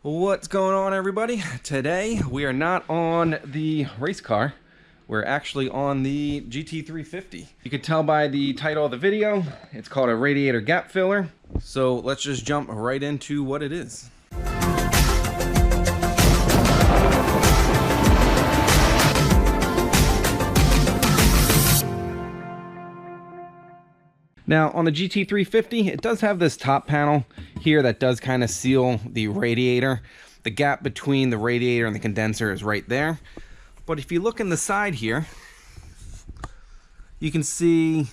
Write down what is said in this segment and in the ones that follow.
What's going on, everybody? Today we are not on the race car. We're actually on the GT350. You can tell by the title of the video, it's called a radiator gap filler. So let's just jump right into what it is. Now on the GT350, it does have this top panel here that does kind of seal the radiator. The gap between the radiator and the condenser is right there. But if you look in the side here, you can see,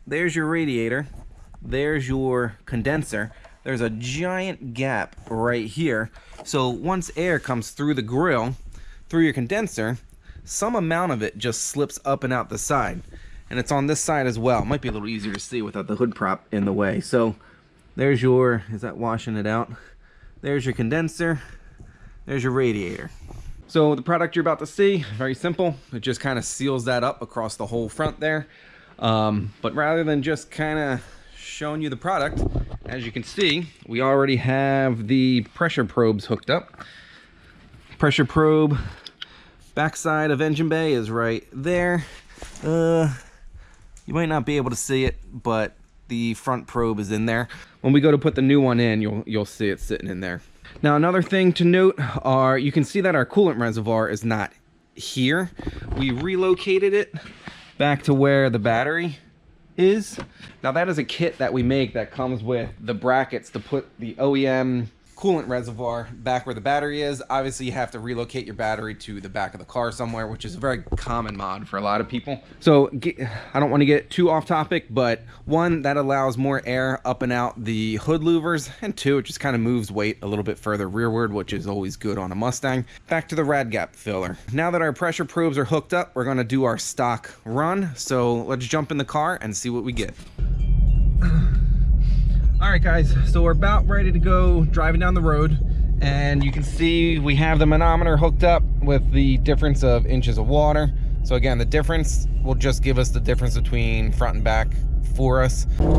there's your radiator, there's your condenser. There's a giant gap right here. So once air comes through the grill, through your condenser, some amount of it just slips up and out the side. And it's on this side as well. It might be a little easier to see without the hood prop in the way. So there's your, is that washing it out? There's your condenser, there's your radiator. So the product you're about to see, very simple. It just kind of seals that up across the whole front there. But rather than just kind of showing you the product, as you can see, we already have the pressure probes hooked up. Pressure probe, backside of engine bay is right there. You might not be able to see it, but the front probe is in there. When we go to put the new one in, you'll see it sitting in there. Now another thing to note are, you can see that our coolant reservoir is not here. We relocated it back to where the battery is. Now that is a kit that we make that comes with the brackets to put the OEM coolant reservoir back where the battery is. Obviously you have to relocate your battery to the back of the car somewhere, which is a very common mod for a lot of people. So I don't want to get too off topic, but one, that allows more air up and out the hood louvers, and two, it just kind of moves weight a little bit further rearward, which is always good on a Mustang. Back to the rad gap filler. Now that our pressure probes are hooked up, we're going to do our stock run. So let's jump in the car and see what we get. All right guys, so we're about ready to go driving down the road, and you can see we have the manometer hooked up with the difference of inches of water. So again, the difference will just give us the difference between front and back for us. All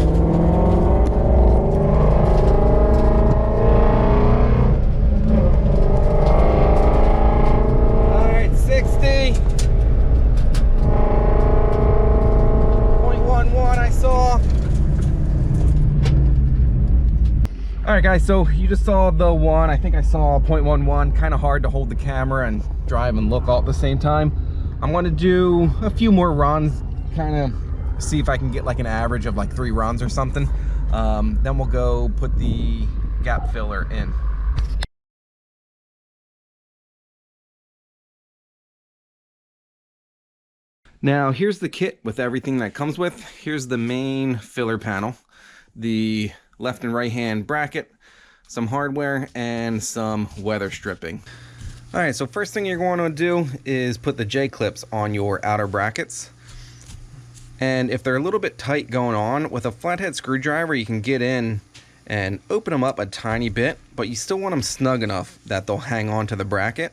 right, 60. 0.11 I saw. All right guys, so you just saw the one. I think I saw 0.11. Kind of hard to hold the camera and drive and look all at the same time. I'm going to do a few more runs, kind of see if I can get like an average of like 3 runs or something. Then we'll go put the gap filler in. Now here's the kit with everything that comes with. Here's the main filler panel, the left and right hand bracket, some hardware, and some weather stripping. All right, so first thing you're going to do is put the J clips on your outer brackets. And if they're a little bit tight going on, with a flathead screwdriver you can get in and open them up a tiny bit, but you still want them snug enough that they'll hang on to the bracket.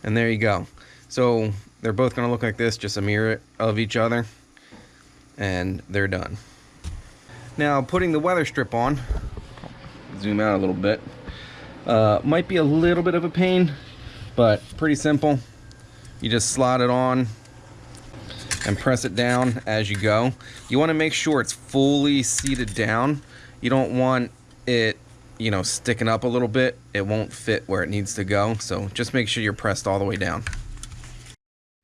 And there you go. So they're both going to look like this, just a mirror of each other, and they're done. Now putting the weather strip on, zoom out a little bit, might be a little bit of a pain, but pretty simple. You just slide it on and press it down as you go. You want to make sure it's fully seated down. You don't want it, you know, sticking up a little bit. It won't fit where it needs to go, so just make sure you're pressed all the way down.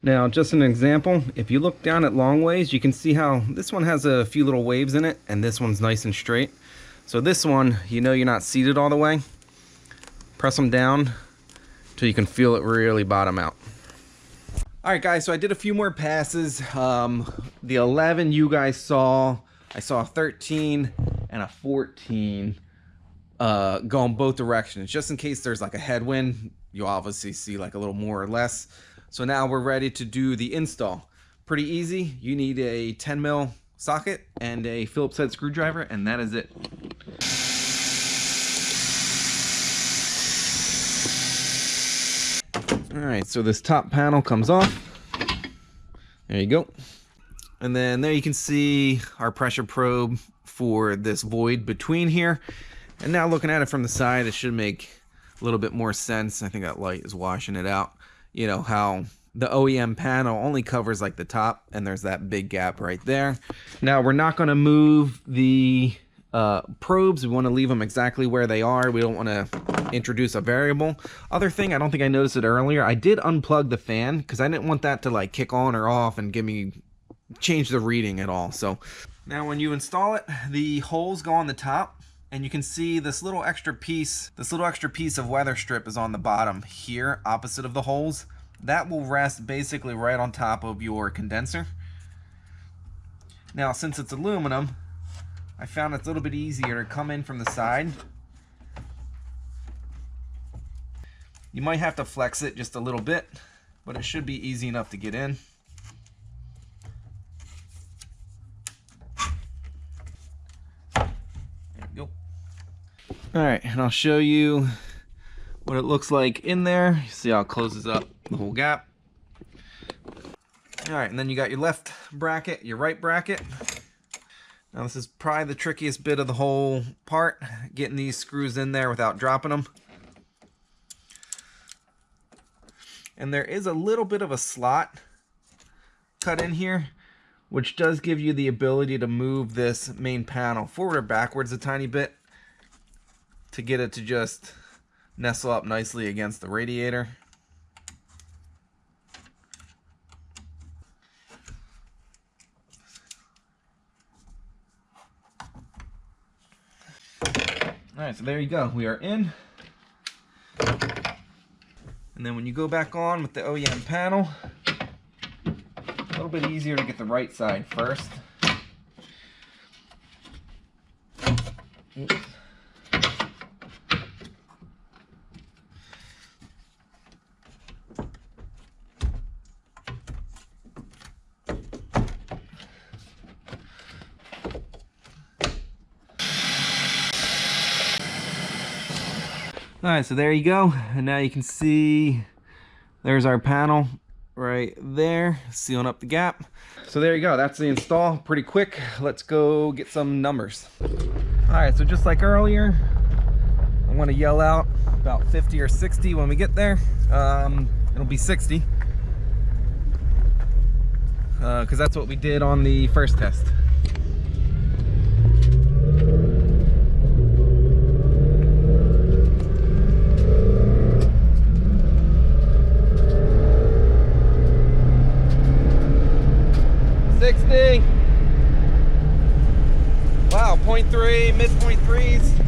Now, just an example, if you look down at long ways, you can see how this one has a few little waves in it, and this one's nice and straight. So this one, you know you're not seated all the way. Press them down till you can feel it really bottom out. All right, guys, so I did a few more passes. The 11 you guys saw, I saw a 13 and a 14 going both directions. Just in case there's like a headwind, you'll obviously see like a little more or less. So now we're ready to do the install. Pretty easy. You need a 10 mil socket and a Phillips head screwdriver, and that is it. All right, so this top panel comes off. There you go. And then there you can see our pressure probe for this void between here. And now looking at it from the side, it should make a little bit more sense. I think that light is washing it out. You know, how the OEM panel only covers like the top, and there's that big gap right there. Now we're not going to move the probes. We want to leave them exactly where they are. We don't want to introduce a variable. Other thing, I don't think I noticed it earlier, I did unplug the fan because I didn't want that to like kick on or off and change the reading at all. So now when you install it, the holes go on the top, and you can see this little extra piece of weather strip is on the bottom here, opposite of the holes. That will rest basically right on top of your condenser. Now, since it's aluminum, I found it's a little bit easier to come in from the side. You might have to flex it just a little bit, but it should be easy enough to get in. All right, and I'll show you what it looks like in there. You see how it closes up the whole gap. All right, and then you got your left bracket, your right bracket. Now this is probably the trickiest bit of the whole part, getting these screws in there without dropping them. And there is a little bit of a slot cut in here, which does give you the ability to move this main panel forward or backwards a tiny bit, to get it to just nestle up nicely against the radiator. Alright, so there you go. We are in. And then when you go back on with the OEM panel, a little bit easier to get the right side first. Oops. Alright, so there you go, and now you can see there's our panel right there, sealing up the gap. So there you go, that's the install, pretty quick. Let's go get some numbers. Alright, so just like earlier, I'm going to yell out about 50 or 60 when we get there. It'll be 60, because that's what we did on the first test. Wow, 0.3, mid 0.3s.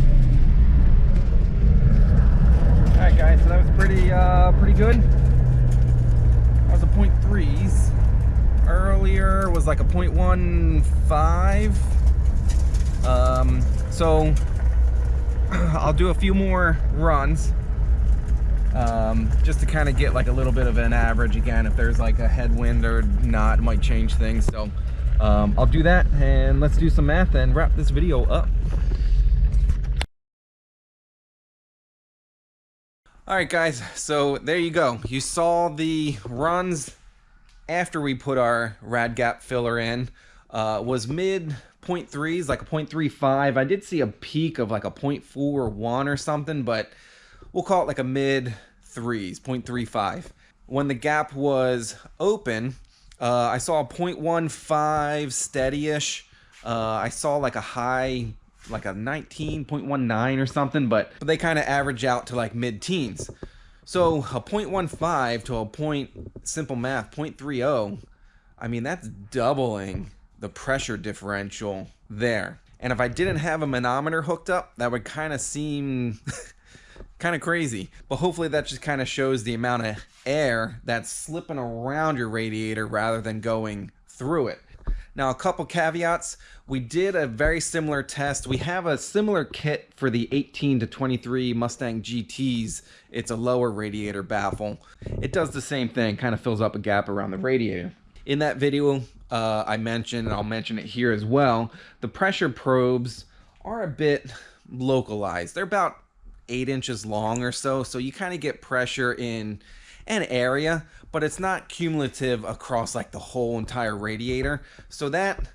All right, guys, so that was pretty good. That was a 0.3s. Earlier was like a 0.15. So I'll do a few more runs, just to kind of get like a little bit of an average again. If there's like a headwind or not, it might change things. So I'll do that, and let's do some math and wrap this video up. All right, guys, so there you go. You saw the runs after we put our rad gap filler in. Was mid 0.3s, like a 0.35. I did see a peak of like a 0.41 or something, but we'll call it like a mid 3s, 0.35. When the gap was open, I saw a 0.15 steady-ish. I saw like a high, like a 19.19 or something, but they kind of average out to like mid-teens. So a 0.15 to a simple math, 0.30, I mean, that's doubling the pressure differential there. And if I didn't have a manometer hooked up, that would kind of seem kind of crazy. But hopefully that just kind of shows the amount of air that's slipping around your radiator rather than going through it. Now, a couple caveats. We did a very similar test. We have a similar kit for the 18 to 23 Mustang GTs. It's a lower radiator baffle. It does the same thing, kind of fills up a gap around the radiator. In that video, I mentioned, and I'll mention it here as well, the pressure probes are a bit localized. They're about 8 inches long or so, so you kind of get pressure in and area, but it's not cumulative across like the whole entire radiator. So that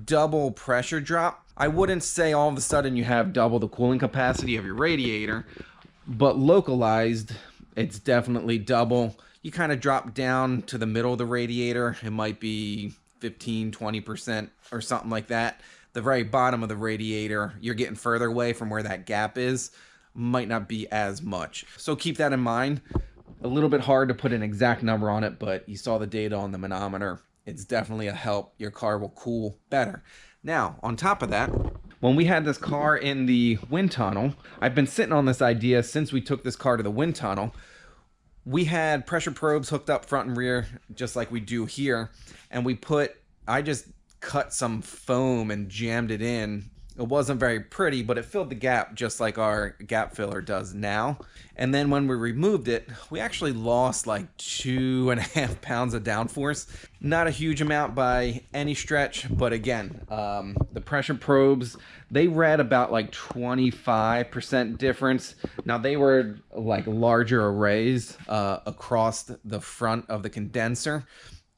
double pressure drop, I wouldn't say all of a sudden you have double the cooling capacity of your radiator, but localized, it's definitely double. You kind of drop down to the middle of the radiator, it might be 15-20% or something like that. The very bottom of the radiator, you're getting further away from where that gap is, might not be as much. So keep that in mind. A little bit hard to put an exact number on it, but you saw the data on the manometer. It's definitely a help. Your car will cool better. Now, on top of that, when we had this car in the wind tunnel, I've been sitting on this idea since we took this car to the wind tunnel. We had pressure probes hooked up front and rear, just like we do here. And I just cut some foam and jammed it in. It wasn't very pretty, but it filled the gap just like our gap filler does now. And then when we removed it, we actually lost like 2.5 pounds of downforce. Not a huge amount by any stretch, but again, the pressure probes, they read about like 25% difference. Now they were like larger arrays across the front of the condenser.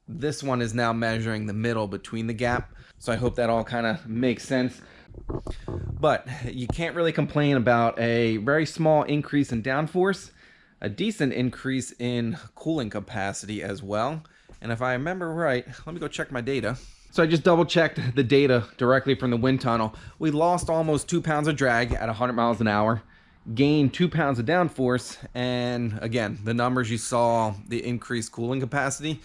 This one is now measuring the middle between the gap. So I hope that all kind of makes sense. But you can't really complain about a very small increase in downforce, a decent increase in cooling capacity as well. And if I remember right, let me go check my data. So I just double checked the data directly from the wind tunnel. We lost almost 2 pounds of drag at 100 miles an hour, gained 2 pounds of downforce, and again, the numbers you saw, the increased cooling capacity,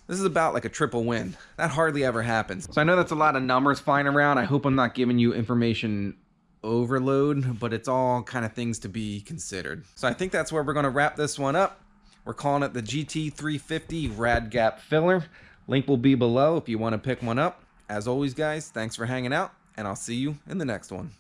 this is about like a triple win. That hardly ever happens. So I know that's a lot of numbers flying around. I hope I'm not giving you information overload, but it's all kind of things to be considered. So I think that's where we're going to wrap this one up. We're calling it the GT350 Rad Gap Filler. Link will be below if you want to pick one up. As always, guys, thanks for hanging out, and I'll see you in the next one.